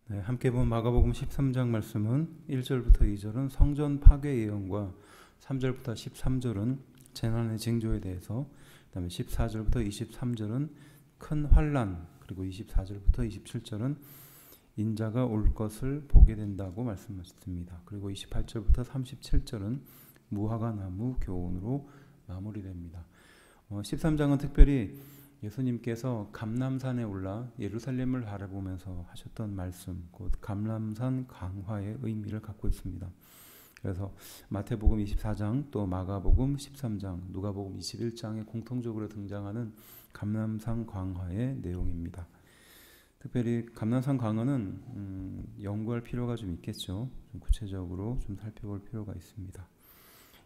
네, 함께 본 마가복음 13장 말씀은 1절부터 2절은 성전 파괴 예언과 3절부터 13절은 재난의 징조에 대해서, 그다음에 14절부터 23절은 큰 환난, 그리고 24절부터 27절은 인자가 올 것을 보게 된다고 말씀하셨습니다. 그리고 28절부터 37절은 무화과 나무 교훈으로 마무리됩니다. 13장은 특별히 예수님께서 감람산에 올라 예루살렘을 바라보면서 하셨던 말씀, 곧 감람산 강화의 의미를 갖고 있습니다. 그래서 마태복음 24장, 또 마가복음 13장, 누가복음 21장에 공통적으로 등장하는 감람산 강화의 내용입니다. 특별히 감람산 강화는 연구할 필요가 좀 있겠죠. 좀 구체적으로 좀 살펴볼 필요가 있습니다.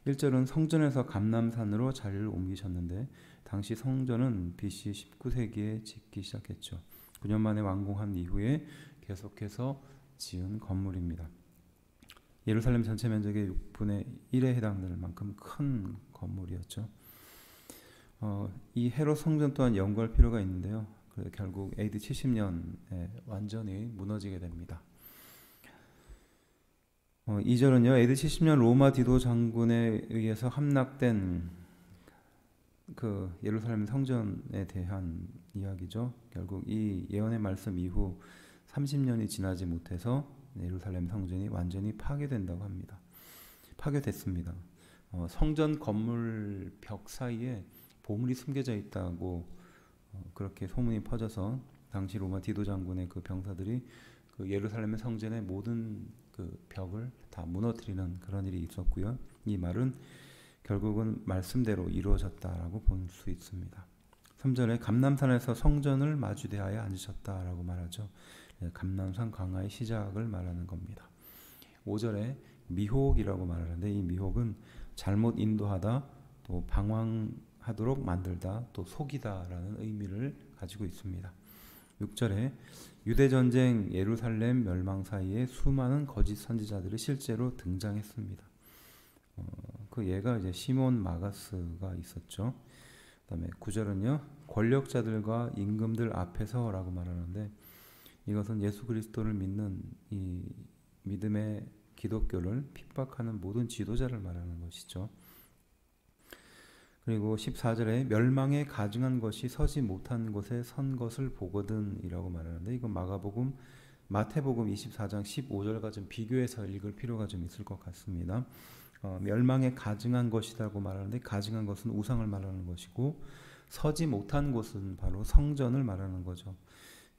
1절은 성전에서 감람산으로 자리를 옮기셨는데, 당시 성전은 BC 19세기에 짓기 시작했죠. 9년 만에 완공한 이후에 계속해서 지은 건물입니다. 예루살렘 전체 면적의 6분의 1에 해당되는 만큼 큰 건물이었죠. 이 헤롯 성전 또한 연구할 필요가 있는데요. 결국 AD 70년에 완전히 무너지게 됩니다. 2절은요, AD 70년 로마 디도 장군에 의해서 함락된 그 예루살렘 성전에 대한 이야기죠. 결국 이 예언의 말씀 이후 30년이 지나지 못해서 예루살렘 성전이 완전히 파괴된다고 합니다. 파괴됐습니다. 성전 건물 벽 사이에 보물이 숨겨져 있다고 그렇게 소문이 퍼져서 당시 로마 디도 장군의 그 병사들이 그 예루살렘 성전의 모든 그 벽을 다 무너뜨리는 그런 일이 있었고요. 이 말은 결국은 말씀대로 이루어졌다라고 볼 수 있습니다. 3절에 감람산에서 성전을 마주대하여 앉으셨다라고 말하죠. 감람산 강화의 시작을 말하는 겁니다. 5절에 미혹이라고 말하는데, 이 미혹은 잘못 인도하다, 또 방황하도록 만들다, 또 속이다라는 의미를 가지고 있습니다. 6절에 유대전쟁 예루살렘 멸망 사이에 수많은 거짓 선지자들이 실제로 등장했습니다. 그 예가 이제 시몬 마가스가 있었죠. 그다음에 9절은요, 권력자들과 임금들 앞에서라고 말하는데, 이것은 예수 그리스도를 믿는 이 믿음의 기독교를 핍박하는 모든 지도자를 말하는 것이죠. 그리고 14절에 멸망에 가증한 것이 서지 못한 곳에 선 것을 보거든이라고 말하는데, 이건 마태복음 24장 15절과 좀 비교해서 읽을 필요가 좀 있을 것 같습니다. 멸망에 가증한 것이라고 말하는데, 가증한 것은 우상을 말하는 것이고, 서지 못한 곳은 바로 성전을 말하는 거죠.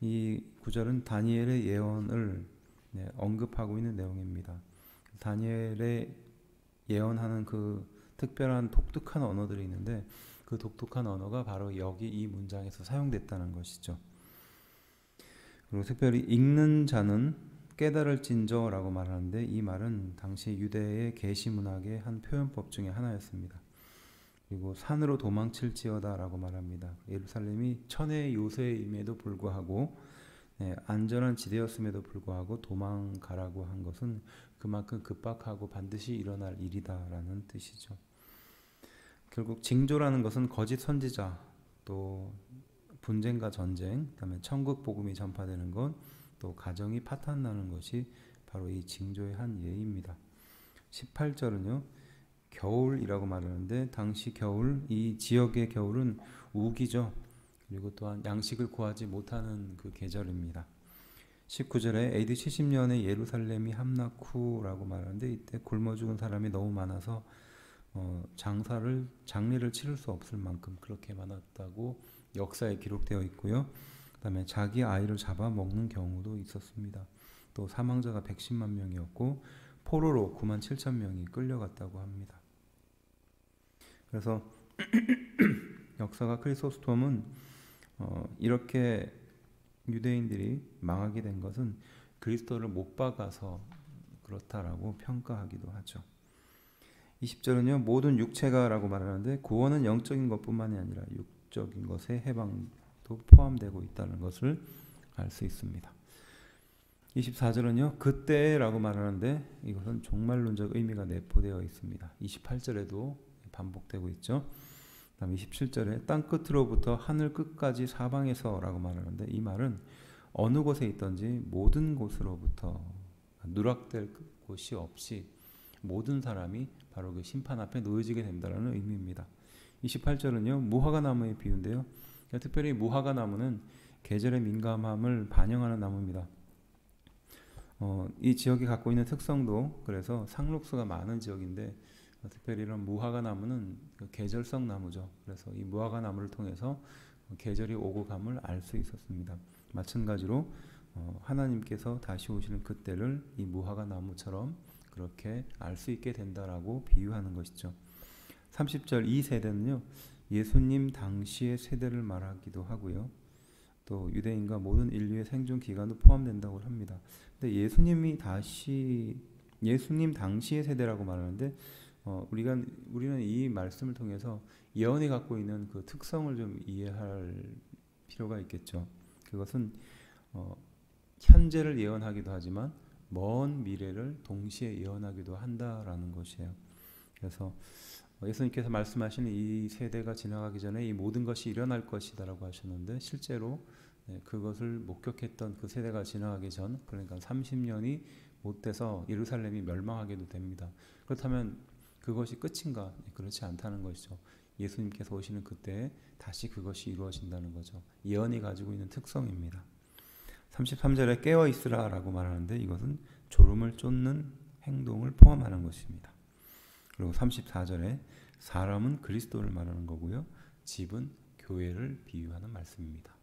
이 구절은 다니엘의 예언을 언급하고 있는 내용입니다. 다니엘의 예언하는 그 특별한 독특한 언어들이 있는데, 그 독특한 언어가 바로 여기 이 문장에서 사용됐다는 것이죠. 그리고 특별히 읽는 자는 깨달을진저라고 말하는데, 이 말은 당시 유대의 계시 문학의 한 표현법 중에 하나였습니다. 그리고 산으로 도망칠지어다라고 말합니다. 예루살렘이 천혜의 요새임에도 불구하고, 안전한 지대였음에도 불구하고 도망가라고 한 것은 그만큼 급박하고 반드시 일어날 일이다라는 뜻이죠. 결국 징조라는 것은 거짓 선지자, 또 분쟁과 전쟁, 그다음에 천국 복음이 전파되는 것, 또 가정이 파탄나는 것이 바로 이 징조의 한 예입니다. 18절은요, 겨울이라고 말하는데, 당시 겨울, 이 지역의 겨울은 우기죠. 그리고 또한 양식을 구하지 못하는 그 계절입니다. 19절에 AD 70년에 예루살렘이 함락 후라고 말하는데, 이때 굶어 죽은 사람이 너무 많아서 장례를 치를 수 없을 만큼 그렇게 많았다고 역사에 기록되어 있고요. 그다음에 자기 아이를 잡아 먹는 경우도 있었습니다. 또 사망자가 110만 명이었고 포로로 9만 7천 명이 끌려갔다고 합니다. 그래서 역사가 크리소스톰은 이렇게 유대인들이 망하게 된 것은 그리스도를 못 박아서 그렇다라고 평가하기도 하죠. 20절은요, 모든 육체가라고 말하는데, 구원은 영적인 것뿐만이 아니라 육적인 것의 해방도 포함되고 있다는 것을 알 수 있습니다. 24절은요, 그때라고 말하는데, 이것은 종말론적 의미가 내포되어 있습니다. 28절에도 반복되고 있죠. 다음 27절에 땅 끝으로부터 하늘 끝까지 사방에서라고 말하는데, 이 말은 어느 곳에 있든지 모든 곳으로부터 누락될 곳이 없이 모든 사람이 바로 그 심판 앞에 놓여지게 된다는 의미입니다. 28절은요. 무화과 나무의 비유인데요. 특별히 무화과 나무는 계절의 민감함을 반영하는 나무입니다. 이 지역이 갖고 있는 특성도 그래서 상록수가 많은 지역인데 특별히 이런 무화과 나무는 그 계절성 나무죠. 그래서 이 무화과 나무를 통해서 계절이 오고 감을 알 수 있었습니다. 마찬가지로 하나님께서 다시 오시는 그때를 이 무화과 나무처럼 그렇게 알 수 있게 된다라고 비유하는 것이죠. 30절 이 세대는요. 예수님 당시의 세대를 말하기도 하고요. 또 유대인과 모든 인류의 생존 기간도 포함된다고 합니다. 근데 예수님 당시의 세대라고 말하는데 우리는 이 말씀을 통해서 예언이 갖고 있는 그 특성을 좀 이해할 필요가 있겠죠. 그것은 현재를 예언하기도 하지만 먼 미래를 동시에 예언하기도 한다라는 것이에요. 그래서 예수님께서 말씀하시는 이 세대가 지나가기 전에 이 모든 것이 일어날 것이다라고 하셨는데 실제로 그것을 목격했던 그 세대가 지나가기 전, 그러니까 30년이 못 돼서 예루살렘이 멸망하게도 됩니다. 그렇다면 그것이 끝인가? 그렇지 않다는 것이죠. 예수님께서 오시는 그때에 다시 그것이 이루어진다는 거죠. 예언이 가지고 있는 특성입니다. 33절에 깨어 있으라라고 말하는데 이것은 졸음을 쫓는 행동을 포함하는 것입니다. 그리고 34절에 사람은 그리스도를 말하는 거고요. 집은 교회를 비유하는 말씀입니다.